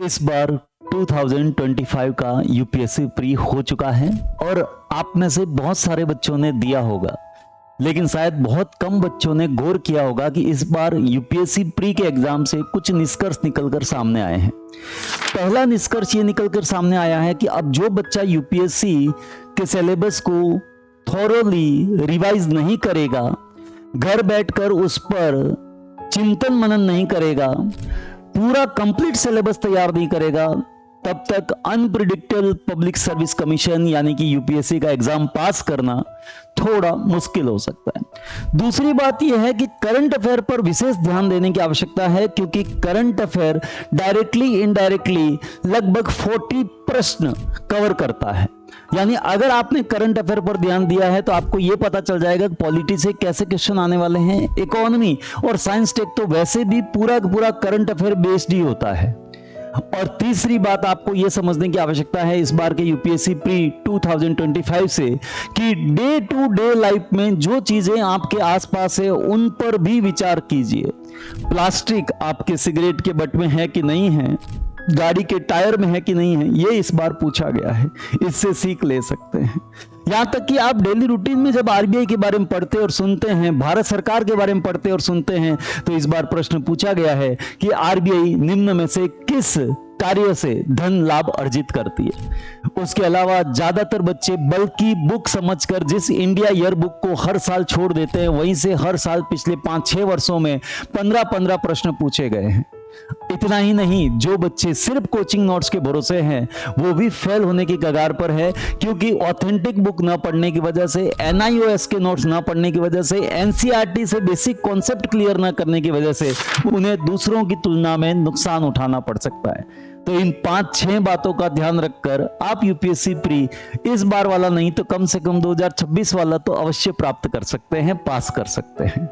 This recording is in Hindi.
इस बार 2025 का यूपीएससी प्री हो चुका है और आप में से बहुत सारे बच्चों ने दिया होगा, लेकिन शायद बहुत कम बच्चों ने गौर किया होगा कि इस बार यूपीएससी प्री के एग्जाम से कुछ निष्कर्ष निकलकर सामने आए हैं। पहला निष्कर्ष ये निकलकर सामने आया है कि अब जो बच्चा यूपीएससी के सिलेबस को थॉरोली रिवाइज नहीं करेगा, घर बैठकर उस पर चिंतन मनन नहीं करेगा, पूरा कंप्लीट सिलेबस तैयार नहीं करेगा, तब तक अनप्रिडिक्टेबल पब्लिक सर्विस कमीशन यानी कि यूपीएससी का एग्जाम पास करना थोड़ा मुश्किल हो सकता है। दूसरी बात यह है कि करंट अफेयर पर विशेष ध्यान देने की आवश्यकता है, क्योंकि करंट अफेयर डायरेक्टली इनडायरेक्टली लगभग 40 प्रश्न कवर करता है। यानी अगर आपने करंट अफेयर पर ध्यान दिया है तो आपको यह पता चल जाएगा कि पॉलिटी से कैसे क्वेश्चन आने वाले हैं, इकोनॉमी और साइंस टेक तो वैसे भी पूरा करंट अफेयर बेस्ड ही होता है। और तीसरी बात आपको यह समझने की आवश्यकता है इस बार के यूपीएससी प्री 2025 से कि डे टू डे लाइफ में जो चीजें आपके आसपास है उन पर भी विचार कीजिए। प्लास्टिक आपके सिगरेट के बट में है कि नहीं है, गाड़ी के टायर में है कि नहीं है, ये इस बार पूछा गया है। इससे सीख ले सकते हैं। यहां तक कि आप डेली रूटीन में जब आरबीआई के बारे में पढ़ते और सुनते हैं, भारत सरकार के बारे में पढ़ते और सुनते हैं, तो इस बार प्रश्न पूछा गया है कि आरबीआई निम्न में से किस कार्य से धन लाभ अर्जित करती है। उसके अलावा ज्यादातर बच्चे बल्कि बुक समझकर जिस इंडिया ईयर बुक को हर साल छोड़ देते हैं, वहीं से हर साल पिछले 5-6 वर्षों में 15-15 प्रश्न पूछे गए हैं। इतना ही नहीं, जो बच्चे सिर्फ कोचिंग नोट्स के भरोसे हैं वो भी फेल होने की कगार पर है, क्योंकि ऑथेंटिक बुक न पढ़ने की वजह से, एनआईओएस के नोट्स न पढ़ने की वजह से, एनसीईआरटी से बेसिक कॉन्सेप्ट क्लियर न करने की वजह से उन्हें दूसरों की तुलना में नुकसान उठाना पड़ सकता है। तो इन 5-6 बातों का ध्यान रखकर आप यूपीएससी प्री इस बार वाला नहीं तो कम से कम 2026 वाला तो अवश्य प्राप्त कर सकते हैं, पास कर सकते हैं।